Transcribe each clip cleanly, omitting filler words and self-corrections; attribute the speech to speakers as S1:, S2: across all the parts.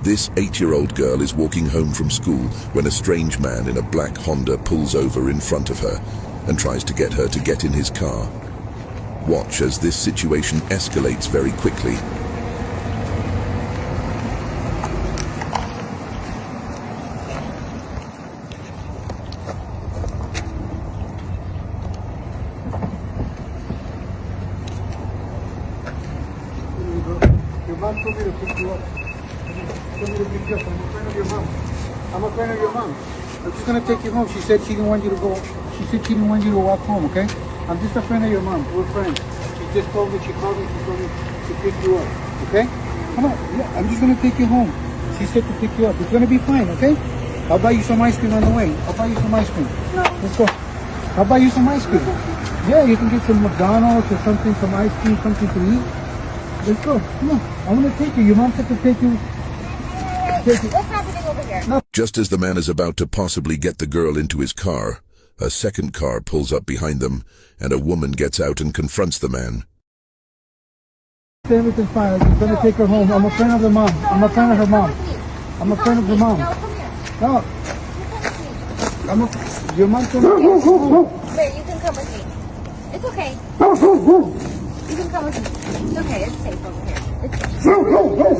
S1: This 8-year-old girl is walking home from school when a strange man in a black Honda pulls over in front of her and tries to get her to get in his car. Watch as this situation escalates very quickly.
S2: Your mom told me to pick you up. Told me to pick you up. I'm a friend of your mom. I'm a friend of your mom. I'm just gonna take you home. She said she didn't want you to go. She said she didn't want you to walk home, okay? I'm just a friend of your mom. We're friends. She just told me, she called me, she told me to pick you up, okay? Come on, yeah, I'm just gonna take you home. She said to pick you up. It's gonna be fine, okay? I'll buy you some ice cream on the way. I'll buy you some ice cream.
S3: No.
S2: Let's go. I'll buy you some ice cream. Yeah, you can get some McDonald's or something, some ice cream, something to eat. Let's go. Come on. I want to take you. Your mom said to take you.
S3: What's happening over here? No.
S1: Just as the man is about to possibly get the girl into his car, a second car pulls up behind them, and a woman gets out and confronts the man.
S2: Everything's fine. I'm going to take her home. I'm a friend of the mom. I'm a friend of her mom. I'm a friend of the mom.
S3: No, come here.
S2: No. I'm a... Your mom told me...
S3: Wait, you can come with me. It's okay. You can come with me. It's okay. It's safe over here. It's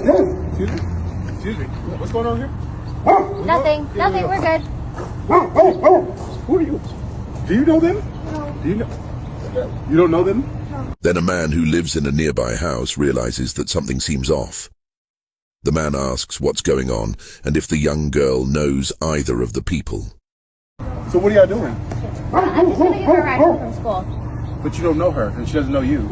S3: safe.
S4: Excuse me? Excuse me. What's going on here?
S3: Nothing. Nothing. We're good.
S4: Who are you? Do you know them?
S3: No.
S4: Do you know? You don't know them?
S1: Then a man who lives in a nearby house realizes that something seems off. The man asks what's going on and if the young girl knows either of the people.
S4: So what are y'all doing?
S3: I'm just gonna give her a ride home from school.
S4: But you don't know her, and she doesn't know you.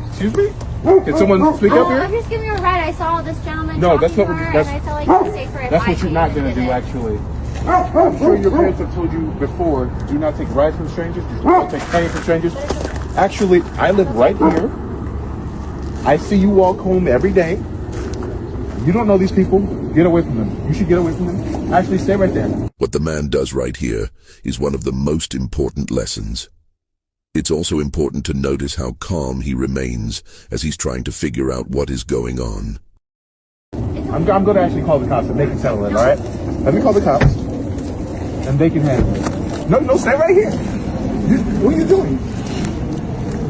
S4: Excuse me? Can someone speak up
S3: I'm
S4: here?
S3: just giving her a ride. I saw this gentleman
S4: No, that's
S3: talking
S4: not
S3: to
S4: what
S3: her,
S4: that's-
S3: and I felt like it was safer if
S4: That's
S3: I
S4: what you're not going to do, actually. I'm sure your parents have told you before, do not take rides from strangers, do not take money from strangers. Actually, I live right here. I see you walk home every day. You don't know these people. Get away from them. You should get away from them. Actually, stay right there.
S1: What the man does right here is one of the most important lessons. It's also important to notice how calm he remains as he's trying to figure out what is going on.
S4: I'm going to actually call the cops and they can settle it, all right? Let me call the cops and they can handle it. No, stay right here. What are you doing?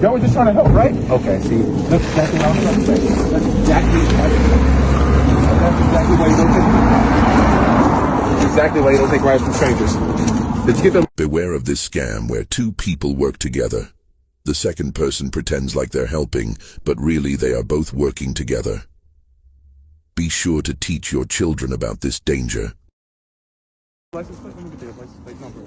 S4: Y'all were just trying to help, right? Okay, see, that's exactly what I was trying to say. That's exactly why you don't take rides from strangers. Let's get them.
S1: Beware of this scam where two people work together. The second person pretends like they're helping, but really they are both working together. Be sure to teach your children about this danger.
S4: License plate? Let me get the license plate number.